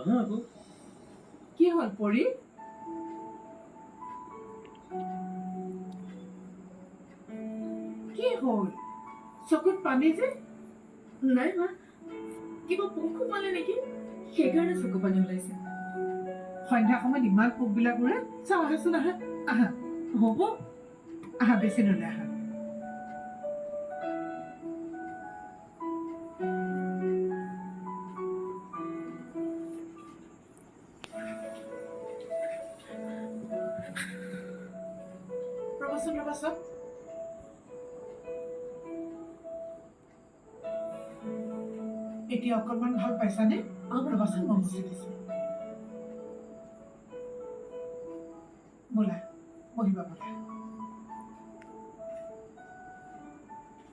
নহয় আকৌ কি হ'ল পৰি কি হ'ল চকুত পানী যে নাই মা কিবা পোক সোমালে নেকি সেইকাৰণে চকু পানী ওলাইছে সন্ধ্যা সময়ত ইমান পোকবিলাক উৰে চাওঁ আহাচোন আহা আহা হ'ব আহা বেছি নলে আহা ৰবাচোন এতিয়া অকণমান ভাল পাইছানে ৰবাচোন মই মুচি দিছোঁ বোলা বহিবা বোলা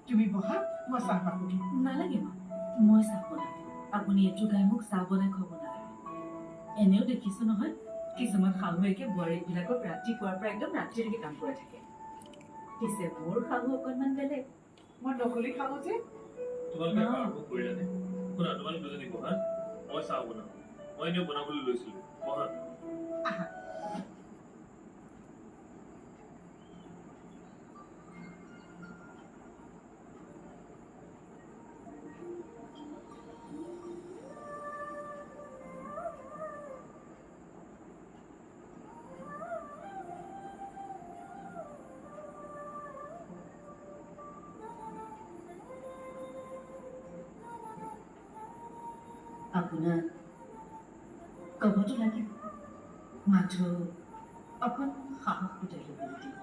তুমি বহা মই চাহ পাবগৈ নালাগে মা মই চাহ বনাম আপুনি এইটো গাই মোক চাহ বনাই খুৱাব নালাগে এনেও দেখিছো নহয় কিছুমান শাহুৱেকে বোৱাৰীবিলাকক ৰাতিপুৱাৰ পৰা একদম ৰাতিলৈকে কাম কৰি থাকে পিছে মোৰ শাহু অকণমান বেলেগ মই নকলি খাওঁ যে তোমালোকে আৰম্ভ কৰিলানে শুনা তোমালোক দুজনী বহা মই চাহ বনাম মই এনেও বনাবলৈ লৈছিলোঁ বহা আহা আপোনাৰ কবতো লাগিব মাত্ৰ অকণ সাহস গোটাই ল'বলৈ দিম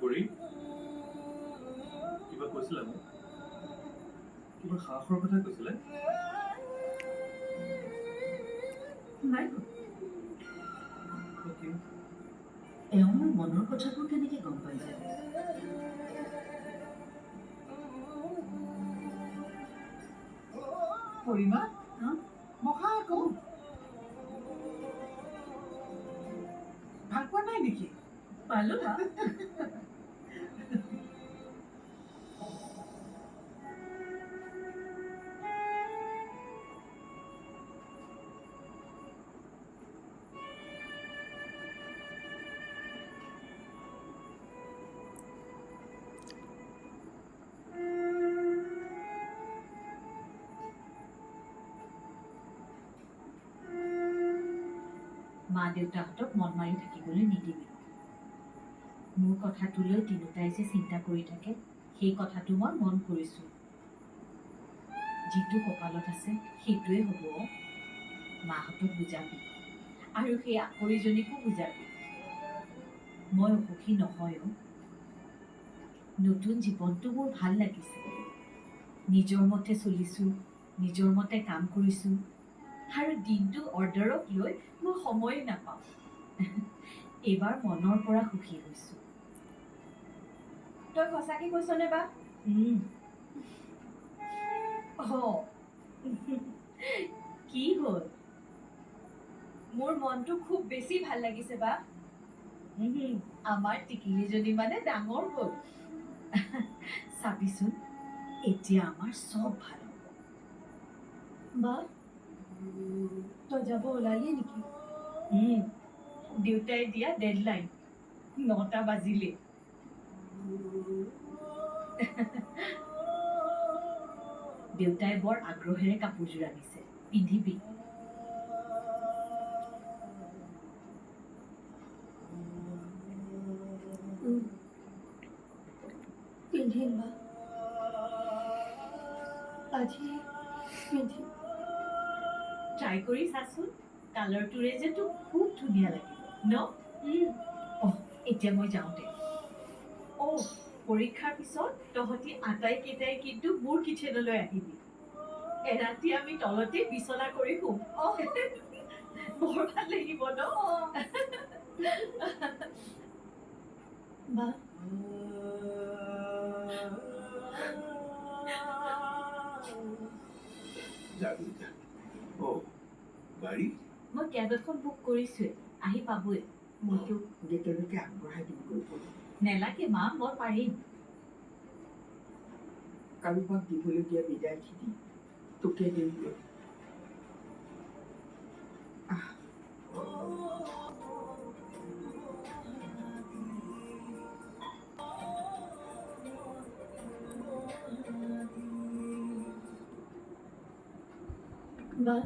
কৰি কিবা কৈছিলা মোক কিবা সাহসৰ কথা কৈছিলে নাই অ'কে এওঁ মোৰ মনৰ কথাবোৰ কেনেকৈ গম পাই যায় পৰিমা বহা আকৌ ভাল পোৱা নাই নেকি পালো মা মা দেউতাহঁতক মন মাৰি থাকিবলৈ নিদিবি মোৰ কথাটোলৈ তিনিওটাই যে চিন্তা কৰি থাকে সেই কথাটো মই মন কৰিছোঁ যিটো কপালত আছে সেইটোৱে হ'ব মাহঁতক বুজাবি আৰু সেই আকৰিজনীকো বুজাবি মই অসুখী নহয় নতুন জীৱনটো মোৰ ভাল লাগিছে নিজৰ মতে চলিছোঁ নিজৰ মতে কাম কৰিছোঁ আৰু দিনটো অৰ্ডাৰক লৈ মই সময়ে নাপাওঁ এইবাৰ মনৰ পৰা সুখী হৈছোঁ তই সঁচাকে কৈছনে বা কি হ'ল মোৰ মনটো খুব বেছি ভাল লাগিছে বা আমাৰ টিকিলিজনী মানে ডাঙৰ হ'ল চাবিচোন এতিয়া আমাৰ চব ভাল হ'ব বা তই যাব ওলালি নেকি দেউতাই দিয়া ডেডলাইন 9টা বাজিলে দেউতাই বৰ আগ্ৰহেৰে কাপোৰযোৰ আনিছে পিন্ধিবি পিন্ধিম বা আজি পিন্ধিম ট্ৰাই কৰি চাচোন কালাৰটোৰে যে তোক খুব ধুনীয়া লাগিব ন এতিয়া মই যাওঁ দে পৰীক্ষাৰ পিছত তহঁতি আটাইকেইটাই কিন্তু মোৰ কিচেনলৈ আহিবি এৰাতি আমি তলতে বিচনা কৰি শুম বৰ ভাল লাগিব ন বা গাড়ী মই কেব এখন বুক কৰিছোৱে আহি পাবই মইতো গেটলৈকে আগবঢ়াই দিবলৈ নেলাগে মা মই পাৰিম কাৰোবাক দিবলগীয়া বিদায়খিনি তোকে দিমগৈ বা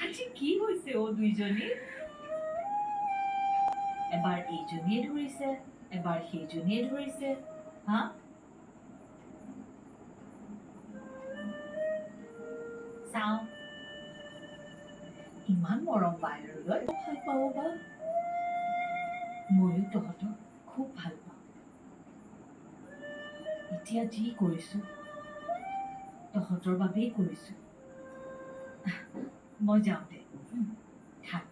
আজি কি হৈছে অ দুইজনী এবাৰ এইজনীয়ে ধৰিছে এবাৰ সেইজনীয়ে ধৰিছে হা চাওঁ ইমান মৰম পায় আৰু লৈ ভাল পাব বা ময়ো তহঁতক খুব ভাল পাওঁ এতিয়া যি কৰিছো তহঁতৰ বাবেই কৰিছো মই যাওঁ দে থাক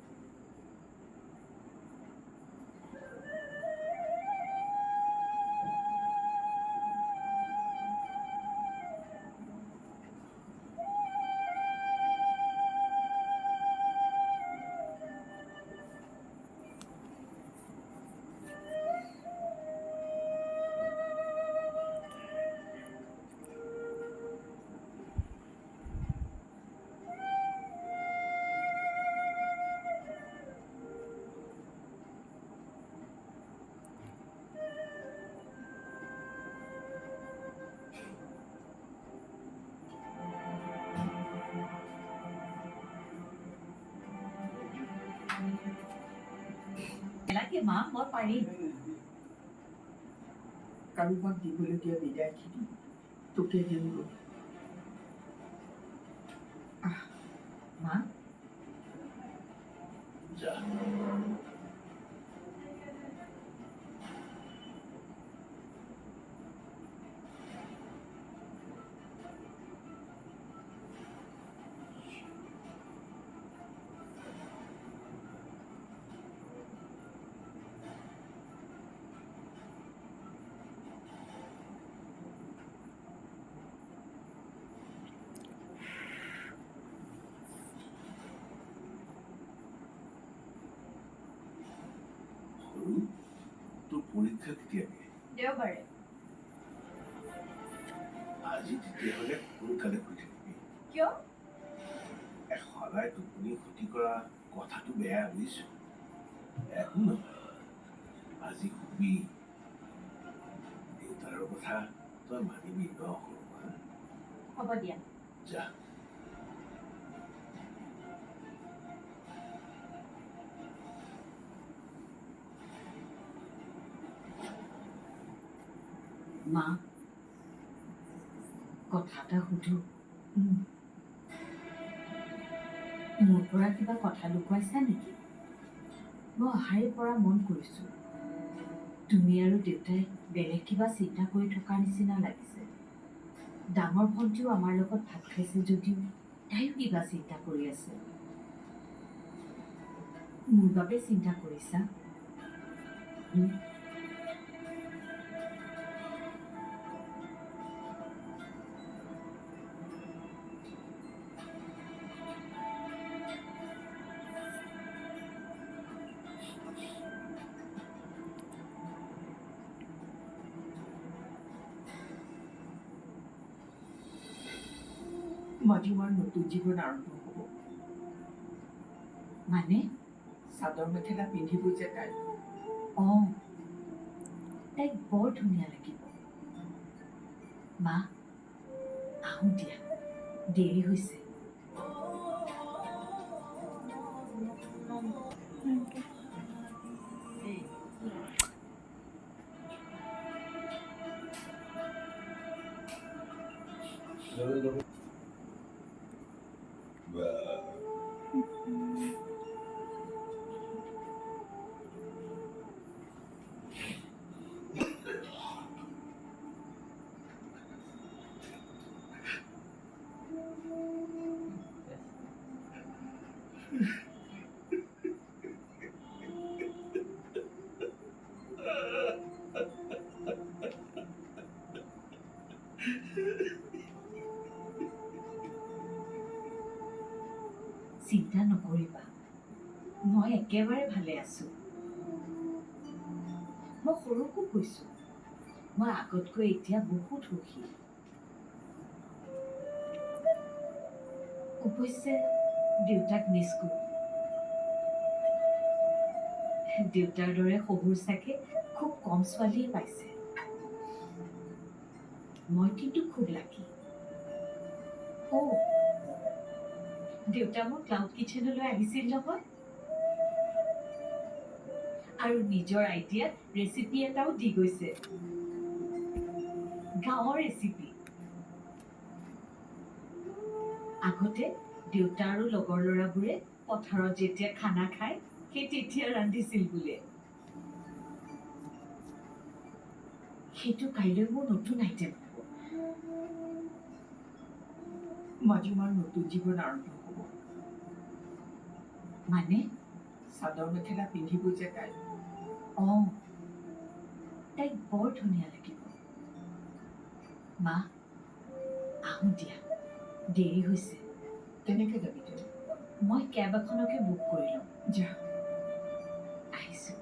এলাকে মা মই পাৰিম কাৰোবাক দিবলগীয়া বিদায়খিনি তোকে দিমগৈ মা যা সৰু তোৰ পৰীক্ষা কেতিয়া দিয়ে দেওবাৰে আজি তেতিয়াহ'লে সোনকালে শুই থাকিবি কিয় সদায় টোপনি ক্ষতি কৰা কথাটো বেয়া বুজিছো একো নহয় আজি শুবি দেউতাৰৰ কথা তই মানিবি ন সৰু হ'ব দিয়া যা মা কথা এটা সুধো মোৰ পৰা কিবা কথা লুকুৱাইছা নেকি মই অহাৰে পৰা মন কৰিছো তুমি আৰু দেউতাই বেলেগ কিবা চিন্তা কৰি থকাৰ নিচিনা লাগিছে ডাঙৰ ভণ্টিও আমাৰ লগত ভাত খাইছে যদিও তাইও কিবা চিন্তা কৰি আছে মোৰ বাবে চিন্তা কৰিছা মধুমাৰ নতুন জীৱন আৰম্ভ হ'ব মানে চাদৰ মেখেলা পিন্ধিব যে তাই অঁ তাইক বৰ ধুনীয়া লাগিব মা আহোঁ দিয়া দেৰি হৈছে একেবাৰে ভালে আছো মই সৰুকো কৈছো মই আগতকৈ এতিয়া বহুত সুখী অৱশ্যে দেউতাক মিছ কৰোঁ দেউতাৰ দৰে শহুৰ চাগে খুব কম ছোৱালীয়ে পাইছে মই কিন্তু খুব লাকি দেউতা মোৰ ক্লাউড কিচেনলৈ আহিছিল নহয় আৰু নিজৰ আইডিয়াত ৰেচিপি এটাও দি গৈছে গাঁৱৰ ৰেচিপি আগতে দেউতা আৰু লগৰ ল'ৰাবোৰে পথাৰত যেতিয়া খানা খায় সেই তেতিয়া ৰান্ধিছিল বোলে সেইটো কাইলৈ মোৰ নতুন আইটেম হ'ব মাজুমাৰ নতুন জীৱন আৰম্ভ হ'ব মানে চাদৰ মেখেলা পিন্ধিবই যে তাই তাইক বৰ ধুনীয়া লাগিব মা আহোঁ দিয়া দেৰি হৈছে কেনেকে যাবি তই মই কেব এখনকে বুক কৰি ল'ম যা আহিছোঁ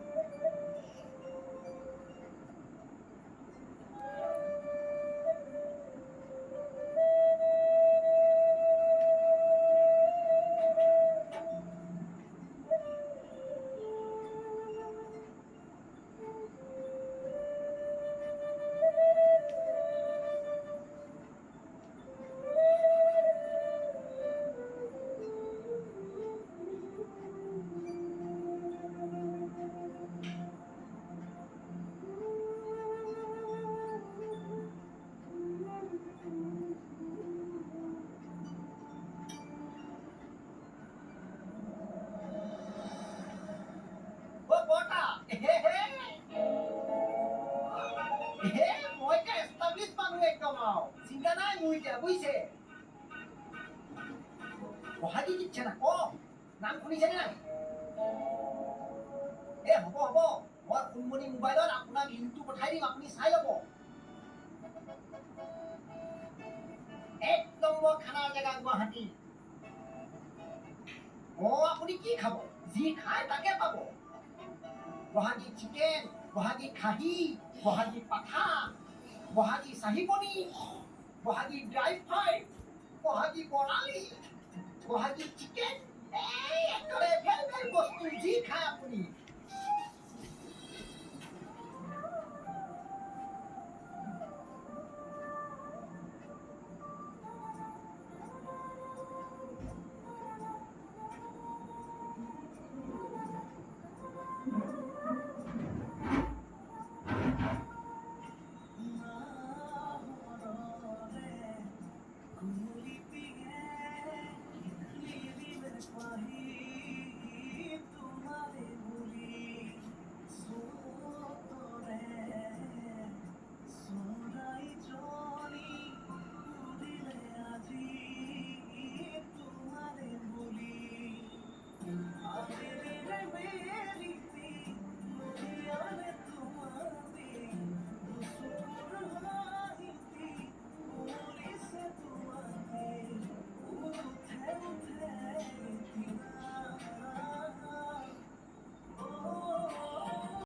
গুৱাহাটী দিচ্ছে না নাম শুনিছেনে নাই হ'ব মই সোণমণি মোবাইলত আপোনাক লিংকটো পঠাই দিম আপুনি চাই ল'ব এক নম্বৰ খানাৰ জেগা গুৱাহাটী আপুনি কি খাব যি খায় তাকে পাব গুৱাহাটী চিকেন গুৱাহাটী খাহী গুৱাহাটী পাঠা গুৱাহাটী চাহী পনীৰ গুৱাহাটী ড্ৰাই ফ্ৰাই গুৱাহাটী বৰালি গুৱাহাটী চিকেন একেবাৰে ভাল ভাল বস্তু যি খায় আপুনি